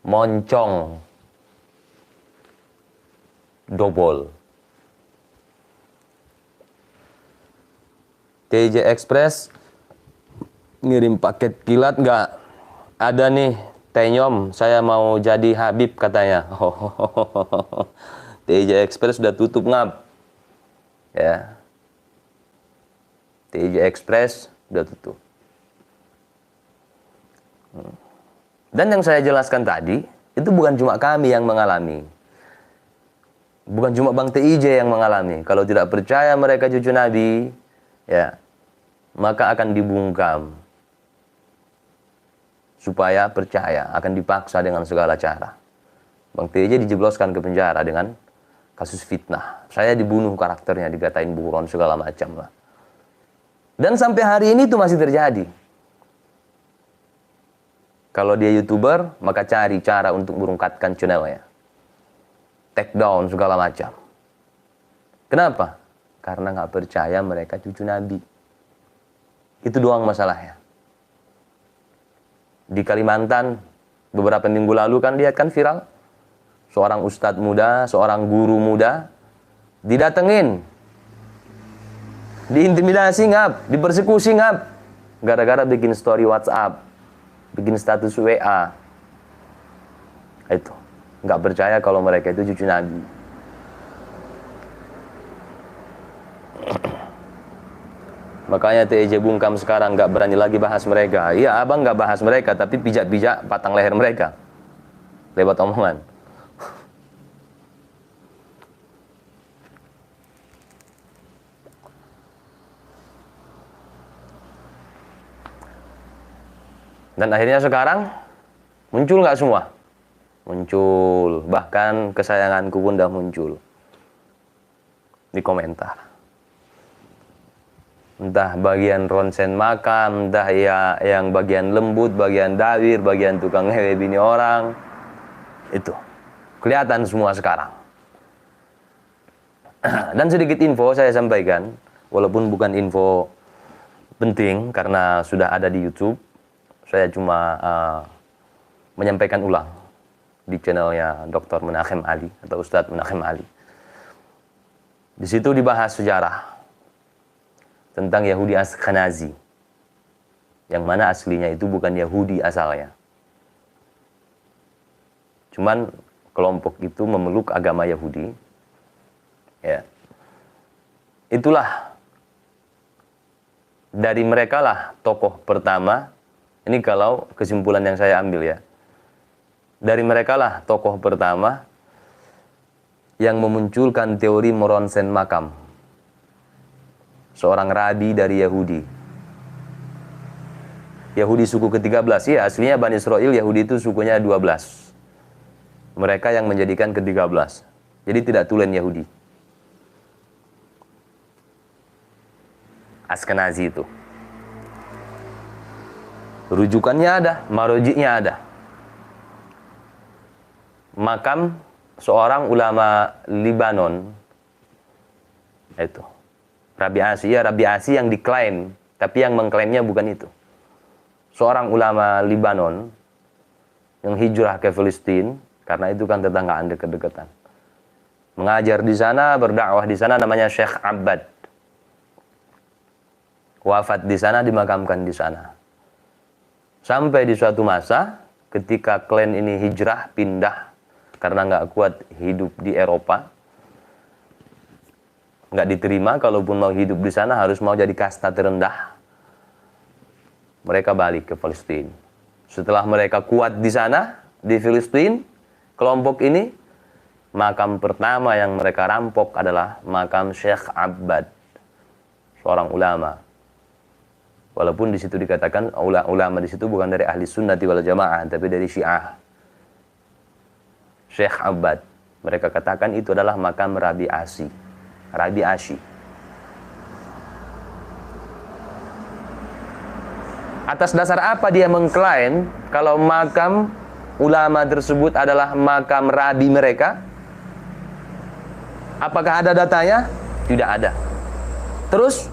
Moncong. Dobol. TJ Express ngirim paket kilat nggak? Ada nih, Tenyom, saya mau jadi Habib katanya. TJ Express sudah tutup ngap. Ya. TJ Express sudah tutup. Dan yang saya jelaskan tadi, itu bukan cuma kami yang mengalami. Bukan cuma Bang TIJ yang mengalami. Kalau tidak percaya mereka cucu Nabi, ya, maka akan dibungkam. Supaya percaya, akan dipaksa dengan segala cara. Bang TIJ dijebloskan ke penjara dengan kasus fitnah. Saya dibunuh karakternya, dikatain buron segala macam lah. Dan sampai hari ini itu masih terjadi. Kalau dia YouTuber, maka cari cara untuk merungkatkan channelnya. Take down segala macam. Kenapa? Karena nggak percaya mereka cucu Nabi. Itu doang masalahnya. Di Kalimantan, beberapa minggu lalu kan lihat kan viral. Seorang ustadz muda, seorang guru muda, didatengin. Diintimidasi ngap, dipersekusi ngap. Gara-gara bikin story WhatsApp. Bikin status WA. Itu. nggak percaya kalau mereka itu cucu Nabi. Makanya TJ Bungkam sekarang nggak berani lagi bahas mereka. Iya, abang nggak bahas mereka, tapi pijak-pijak patang leher mereka lewat omongan. Dan akhirnya sekarang muncul nggak semua? Muncul. Bahkan kesayanganku pun udah muncul di komentar. Entah bagian ronsen makam, entah ya yang bagian lembut, bagian dawir, bagian tukang ngewe bini orang. Itu kelihatan semua sekarang. Dan sedikit info saya sampaikan, walaupun bukan info penting karena sudah ada di YouTube. Saya cuma menyampaikan ulang di channelnya Dr. Menachem Ali atau Ustadz Menachem Ali. Di situ dibahas sejarah tentang Yahudi Ashkenazi, yang mana aslinya itu bukan Yahudi asalnya. Cuman kelompok itu memeluk agama Yahudi. Ya. Itulah dari mereka lah tokoh pertama. Ini kalau kesimpulan yang saya ambil ya. Dari mereka lah tokoh pertama yang memunculkan teori meronsen makam. Seorang rabi dari Yahudi. Yahudi suku ke-13. Ya, aslinya Bani Israel Yahudi itu sukunya 12. Mereka yang menjadikan ke-13. Jadi tidak tulen Yahudi. Ashkenazi itu. Rujukannya ada, marojiknya ada. Makam seorang ulama Libanon, itu Rabi Asi, ya Rabi Asi yang diklaim, tapi yang mengklaimnya bukan itu. Seorang ulama Libanon yang hijrah ke Palestina, karena itu kan tetanggaan dekat-dekatan. Mengajar di sana, berdakwah di sana, namanya Syekh Abbad. Wafat di sana, dimakamkan di sana. Sampai di suatu masa, ketika klan ini hijrah, pindah, karena nggak kuat hidup di Eropa, nggak diterima, kalaupun mau hidup di sana harus mau jadi kasta terendah. Mereka balik ke Palestina. Setelah mereka kuat di sana, di Palestina, kelompok ini, makam pertama yang mereka rampok adalah makam Syekh Abbad, seorang ulama. Walaupun di situ dikatakan ulama di situ bukan dari ahli sunnati wal jamaah, tapi dari Syiah. Syekh Abbad. Mereka katakan itu adalah makam Rabi Asi. Rabi Asi. Atas dasar apa dia mengklaim kalau makam ulama tersebut adalah makam rabi mereka? Apakah ada datanya? Tidak ada. Terus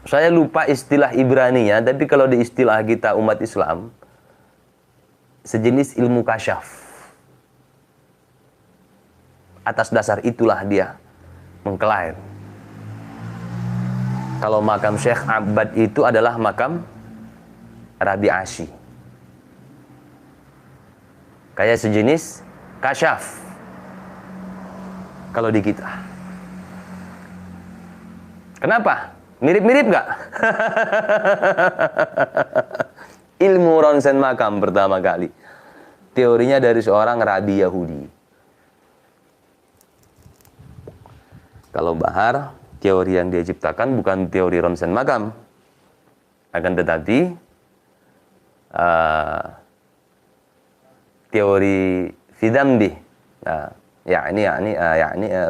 saya lupa istilah Ibraninya, tapi kalau di istilah kita umat Islam, sejenis ilmu kasyaf. Atas dasar itulah dia mengklaim kalau makam Syekh Abbad itu adalah makam Rabi Asi. Kayak sejenis kasyaf kalau di kita. Kenapa? Mirip-mirip nggak? Ilmu ronsen makam pertama kali. Teorinya dari seorang rabi Yahudi. Kalau Bahar, teori yang dia ciptakan bukan teori ronsen makam. Akan tetapi, teori fidambi. Nah,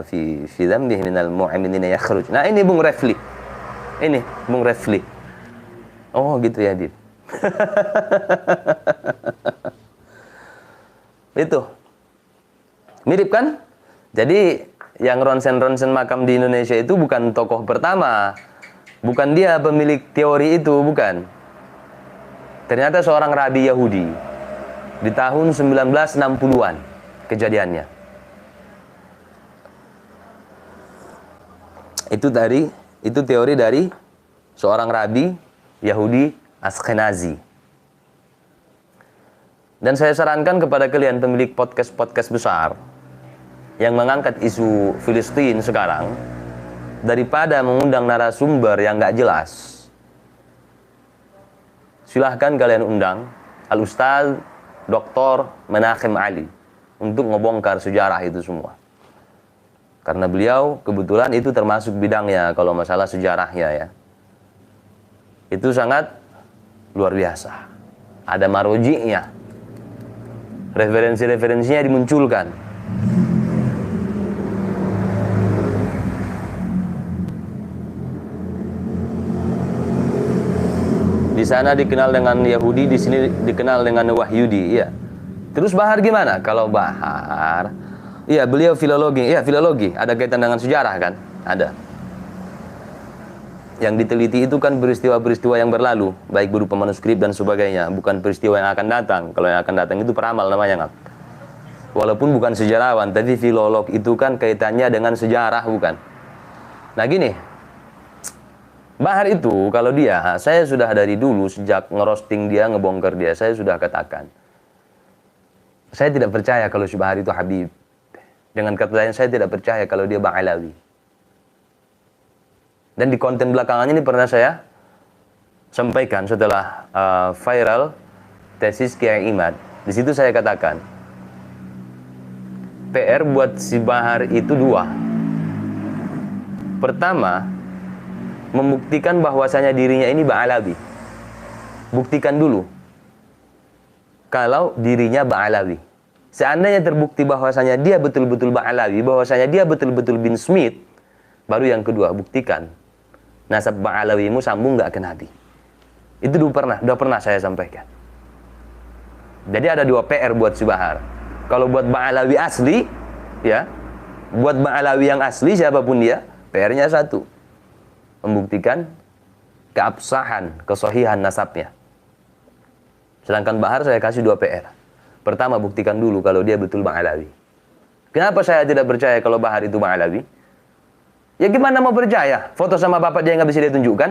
fi dambih minal mu'minina yakhruj. Nah, ini Bung Refli. Ini Bung Refli. Oh gitu ya, Dit. Itu mirip kan? Jadi yang ronsen-ronsen makam di Indonesia itu bukan tokoh pertama, bukan dia pemilik teori itu, bukan. Ternyata seorang rabi Yahudi di tahun 1960-an kejadiannya. Itu teori dari seorang rabi Yahudi Ashkenazi. Dan saya sarankan kepada kalian pemilik podcast-podcast besar yang mengangkat isu Filistin sekarang, daripada mengundang narasumber yang nggak jelas, silahkan kalian undang Al-Ustaz Dr. Menachem Ali untuk ngebongkar sejarah itu semua. Karena beliau kebetulan itu termasuk bidangnya kalau masalah sejarahnya ya. Itu sangat luar biasa. Ada maroji'nya. Referensi-referensinya dimunculkan. Di sana dikenal dengan Yahudi, di sini dikenal dengan Wahyudi, ya. Terus Bahar gimana? Kalau Bahar, iya beliau filologi, iya filologi, ada kaitan dengan sejarah kan? Ada. Yang diteliti itu kan peristiwa-peristiwa yang berlalu, baik berupa manuskrip dan sebagainya, bukan peristiwa yang akan datang. Kalau yang akan datang itu peramal namanya, nggak? Walaupun bukan sejarawan, tapi filolog itu kan kaitannya dengan sejarah, bukan? Nah gini, Bahar itu kalau dia, saya sudah dari dulu sejak ngerosting dia, ngebongkar dia, saya sudah katakan, saya tidak percaya kalau si Bahar itu Habib. Dengan kata lain, saya tidak percaya kalau dia Ba'alawi. Dan di konten belakangan ini pernah saya sampaikan setelah viral tesis Kiai Imad. Di situ saya katakan, PR buat si Bahar itu dua. Pertama, membuktikan bahwasanya dirinya ini Ba'alawi. Buktikan dulu kalau dirinya Ba'alawi. Seandainya terbukti bahwasanya dia betul-betul Ba'alawi, bahwasanya dia betul-betul bin Smith, baru yang kedua, buktikan nasab Ba'alawimu sambung nggak ke Nabi. Itu udah pernah saya sampaikan. Jadi ada dua PR buat si Bahar. Kalau buat Ba'alawi asli, ya, buat Ba'alawi yang asli siapapun dia, PR-nya satu, membuktikan keabsahan, kesohihan nasabnya. Sedangkan Bahar saya kasih dua PR. Pertama, buktikan dulu kalau dia betul Ba'alawi. Kenapa saya tidak percaya kalau Bahar itu Ba'alawi? Ya gimana mau percaya? Foto sama bapak dia nggak bisa dia tunjukkan.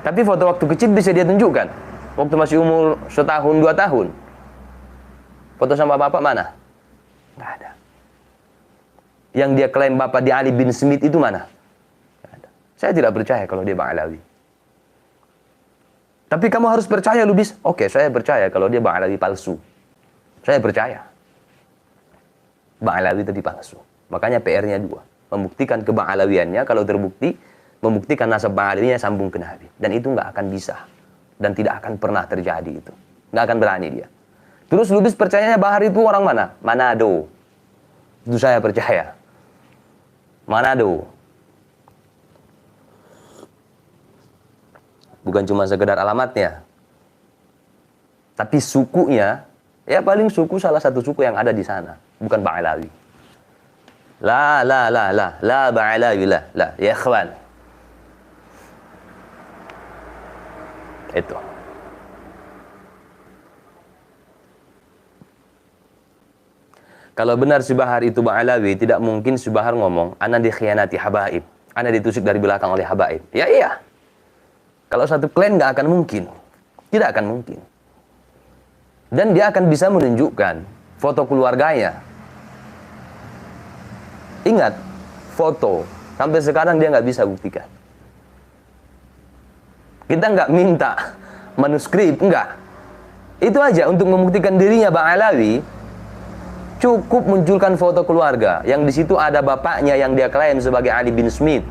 Tapi foto waktu kecil bisa dia tunjukkan. Waktu masih umur 1 tahun, 2 tahun. Foto sama bapak mana? Nggak ada. Yang dia klaim bapak dia Ali bin Smith itu mana? Nggak ada. Saya tidak percaya kalau dia Ba'alawi. Tapi kamu harus percaya, Lubis. Oke, saya percaya kalau dia Ba'alawi palsu. Saya percaya. Ba'alawi tadi palsu. Makanya PR-nya dua. Membuktikan keba'alawiannya, kalau terbukti, membuktikan nasab Ba'alawinya sambung ke Nabi. Dan itu nggak akan bisa. Dan tidak akan pernah terjadi itu. Nggak akan berani dia. Terus Lubis percayanya Bahar itu orang mana? Manado. Itu saya percaya. Manado. Bukan cuma sekedar alamatnya. Tapi sukunya, ya paling suku salah satu suku yang ada di sana. Bukan Ba'alawi. La Ba'alawi, la, ya ikhwan. Itu. Kalau benar si Bahar itu Ba'alawi, tidak mungkin si Bahar ngomong, ana dikhianati habaib, ana ditusuk dari belakang oleh habaib. Ya iya. Kalau satu klaim nggak akan mungkin. Tidak akan mungkin. Dan dia akan bisa menunjukkan foto keluarganya. Ingat, foto. Sampai sekarang dia nggak bisa buktikan. Kita nggak minta manuskrip, enggak. Itu aja untuk membuktikan dirinya Ba'alawi, cukup munculkan foto keluarga. Yang di situ ada bapaknya yang dia klaim sebagai Ali bin Smith.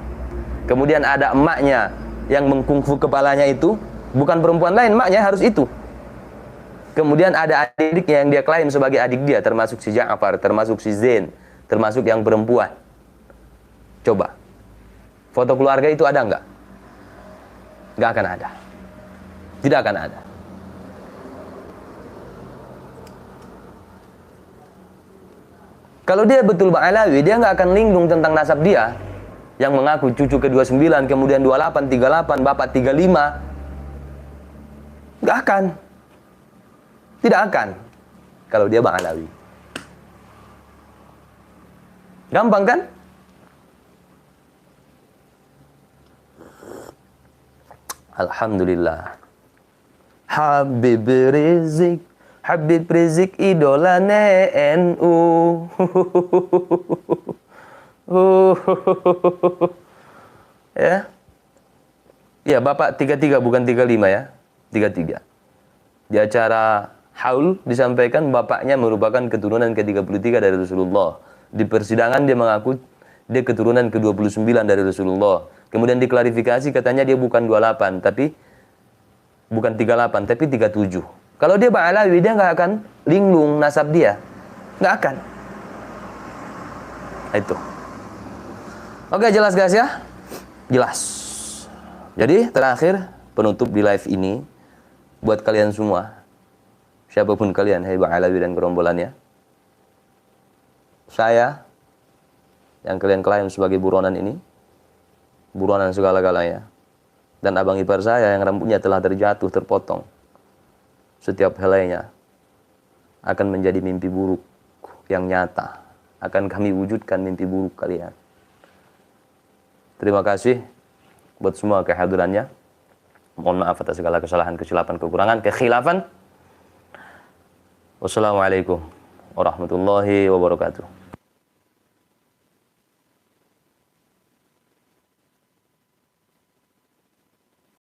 Kemudian ada emaknya yang mengkungfu kepalanya itu. Bukan perempuan lain, emaknya harus itu. Kemudian ada adiknya yang dia klaim sebagai adik dia, termasuk si Ja'far, termasuk si Zain, termasuk yang perempuan. Coba, foto keluarga itu ada nggak? Nggak akan ada. Tidak akan ada. Kalau dia betul Ba'alawi, dia nggak akan linglung tentang nasab dia, yang mengaku cucu ke-29, kemudian 28, 38, bapak 35. Nggak akan. Tidak akan. Kalau dia Ba'alawi. Gampang kan? Alhamdulillah. Habib Rizik, Habib Rizik idolane NU. Ya. Ya, Bapak 33 bukan 35 ya. 33. Di acara haul disampaikan bapaknya merupakan keturunan ke-33 dari Rasulullah. Di persidangan dia mengaku dia keturunan ke-29 dari Rasulullah. Kemudian diklarifikasi katanya dia bukan 28 tapi bukan 38 tapi 37. Kalau dia Ba'alawi dia nggak akan linglung nasab dia. Nggak akan. Itu. Oke, jelas guys ya? Jelas. Jadi terakhir penutup di live ini buat kalian semua, siapapun kalian, hai Ba'alawi dan gerombolannya, saya yang kalian klaim sebagai buronan ini, buronan segala-galanya, dan abang ipar saya yang rambutnya telah terjatuh, terpotong, setiap helainya akan menjadi mimpi buruk yang nyata. Akan kami wujudkan mimpi buruk kalian. Terima kasih buat semua kehadirannya. Mohon maaf atas segala kesalahan, kesilapan, kekurangan, kekhilafan. Wassalamualaikum warahmatullahi wabarakatuh.